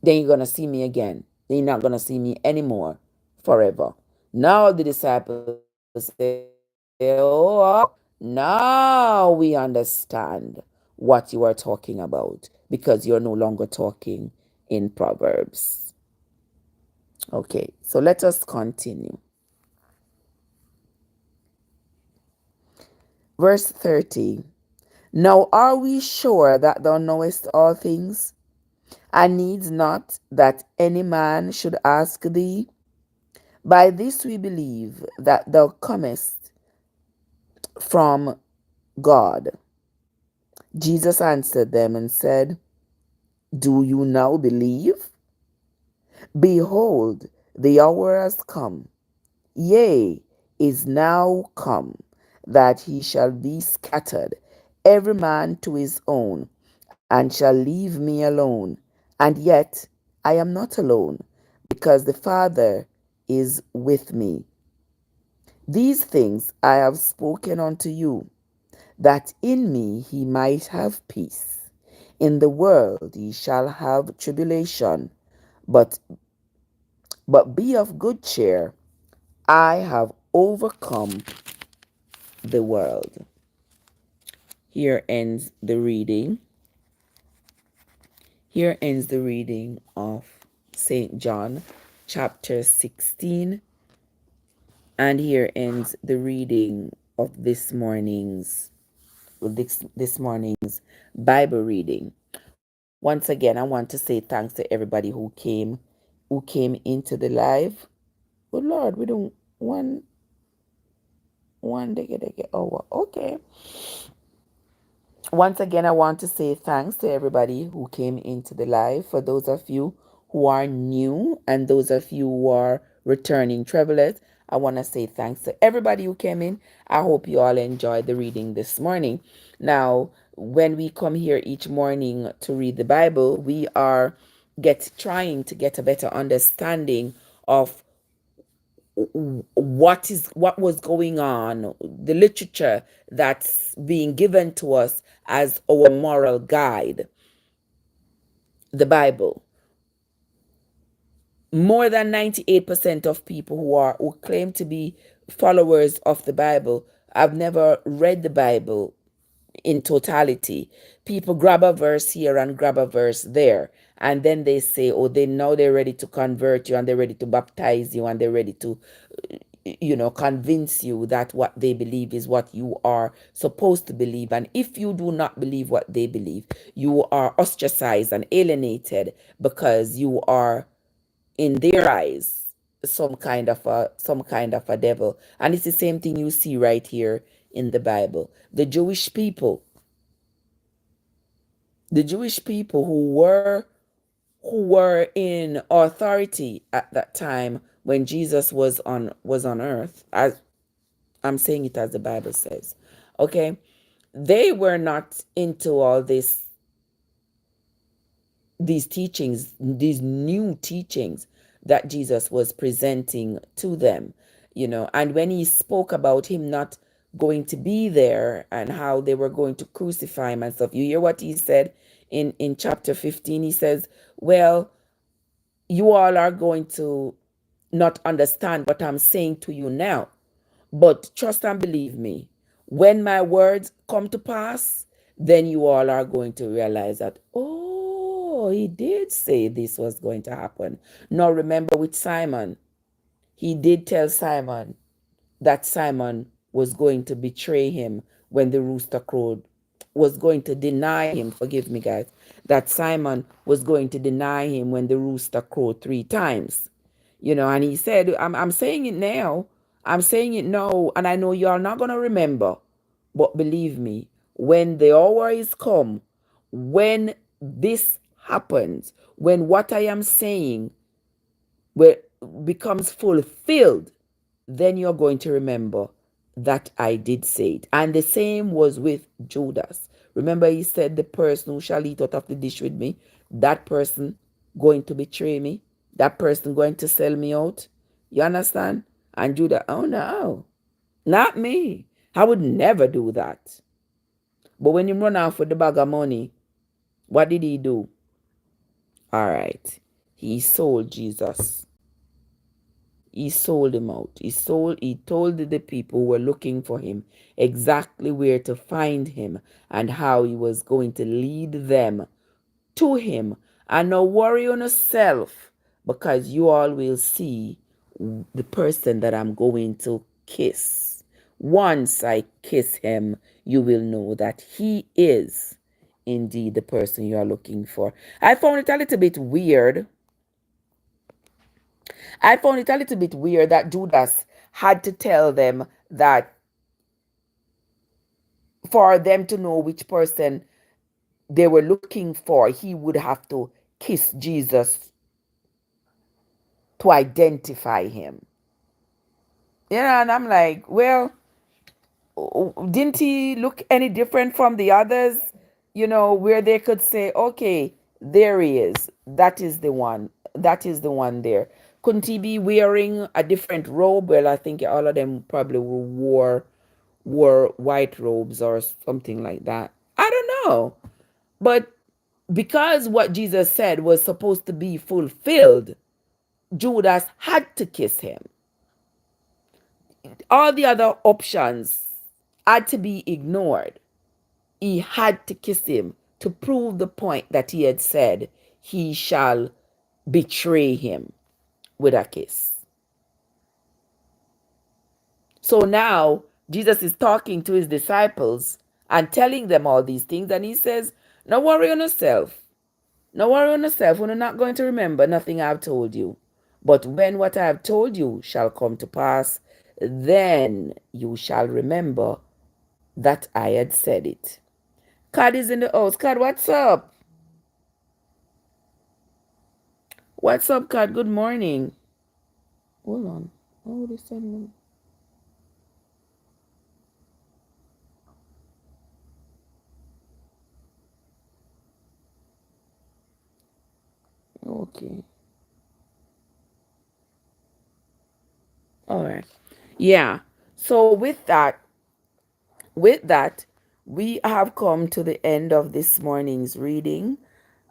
Then you're going to see me again. Then you're not going to see me anymore forever. Now the disciples say, now we understand what you are talking about, because you're no longer talking in Proverbs. Okay, so let us continue. Verse 30. Now are we sure that thou knowest all things, and needs not that any man should ask thee? By this we believe that thou comest from God. Jesus answered them and said, Do you now believe? Behold, the hour has come, yea, is now come, that he shall be scattered, every man to his own, and shall leave me alone. And yet I am not alone, because the Father is with me. These things I have spoken unto you, that in me he might have peace. In the world ye shall have tribulation, but be of good cheer. I have overcome the world. Here ends the reading. Here ends the reading of St. John chapter 16. And here ends the reading of this morning's Bible reading. Once again, I want to say thanks to everybody who came into the live. Oh Lord, we don't one decade. Oh, okay. Once again, I want to say thanks to everybody who came into the live. For those of you who are new and those of you who are returning travelers, I want to say thanks to everybody who came in. I hope you all enjoyed the reading this morning. Now, when we come here each morning to read the Bible, we are trying to get a better understanding of what was going on, the literature that's being given to us as our moral guide, the Bible. More than 98% of people who claim to be followers of the Bible have never read the Bible in totality. People grab a verse here and grab a verse there, and then they say, oh, they now they're ready to convert you, and they're ready to baptize you, and they're ready to convince you that what they believe is what you are supposed to believe. And if you do not believe what they believe, you are ostracized and alienated, because you are, in their eyes, some kind of a devil. And it's the same thing you see right here in the Bible. The Jewish people who were in authority at that time when Jesus was on earth, as I'm saying it as the Bible says. Okay? They were not into all these teachings, these new teachings that Jesus was presenting to them. And when he spoke about him not going to be there and how they were going to crucify him and stuff, you hear what he said in chapter 15. He says, well, you all are going to not understand what I'm saying to you now, but trust and believe me, when my words come to pass, then you all are going to realize that, oh, he did say this was going to happen. Now, remember with Simon, he did tell Simon that Simon was going to betray him when the rooster crowed, was going to deny him. Forgive me, guys. That Simon was going to deny him when the rooster crowed 3 times. And he said, I'm saying it now. I'm saying it now, and I know you are not going to remember. But believe me, when the hour is come, when this happens, when what I am saying will, becomes fulfilled, then you're going to remember that I did say it. And the same was with Judas. Remember, he said, the person who shall eat out of the dish with me, that person going to betray me, that person going to sell me out. You understand? And Judas, oh no, not me. I would never do that. But when he run off with the bag of money, what did he do? All right. He sold Jesus. He sold him out. He told the people who were looking for him exactly where to find him and how he was going to lead them to him. And no worry on yourself, because you all will see the person that I'm going to kiss. Once I kiss him, you will know that he is indeed the person you are looking for. I found it a little bit weird. that Judas had to tell them that for them to know which person they were looking for, he would have to kiss Jesus to identify him. And I'm like, well, didn't he look any different from the others? Where they could say, okay, there he is. That is the one. That is the one there. Couldn't he be wearing a different robe? Well, I think all of them probably wore white robes or something like that. I don't know. But because what Jesus said was supposed to be fulfilled, Judas had to kiss him. All the other options had to be ignored. He had to kiss him to prove the point that he had said he shall betray him with a kiss. So now Jesus is talking to his disciples and telling them all these things, and he says, "No worry on yourself. No worry on yourself. We're not going to remember nothing I've told you. But when what I have told you shall come to pass, then you shall remember that I had said it." Cad is in the house. Cad, what's up? What's up, Cad? Good morning. Hold on. Oh, they send me. Okay. All right. Yeah. So with that, we have come to the end of this morning's reading.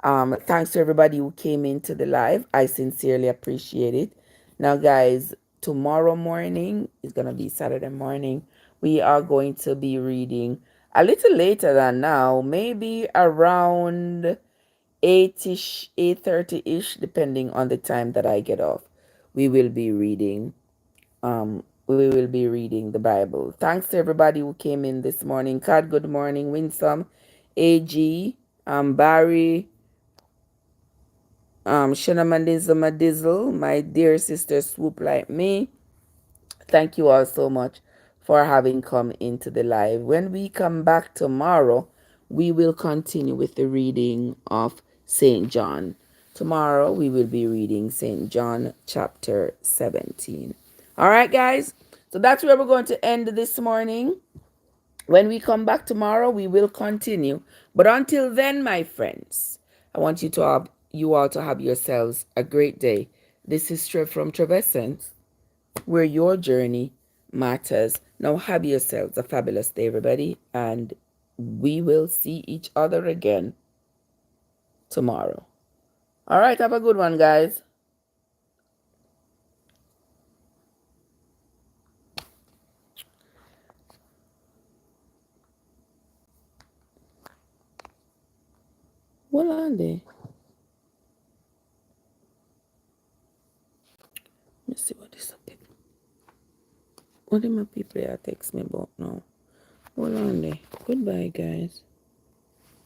Thanks to everybody who came into the live. I sincerely appreciate it. Now, guys, tomorrow morning is gonna be Saturday morning. We are going to be reading a little later than now, maybe around 8ish, 8:30ish, depending on the time that I get off. We will be reading we will be reading the Bible. Thanks to everybody who came in this morning. Kat, good morning. Winsome, AG, Barry, Shinamandizamadizzle, my dear sister Swoop Like Me. Thank you all so much for having come into the live. When we come back tomorrow, we will continue with the reading of St. John. Tomorrow, we will be reading St. John chapter 17. All right, guys. So that's where we're going to end this morning. When we come back tomorrow, we will continue. But until then, my friends, I want you all to have yourselves a great day. This is Trev from Trevessence, where your journey matters. Now have yourselves a fabulous day, everybody, and we will see each other again tomorrow. All right, have a good one, guys. What are they? Let me see what this is. What do my people here text me about now? Hold on there. Goodbye, guys.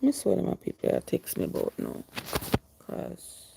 Miss what my people here text me about now. Cause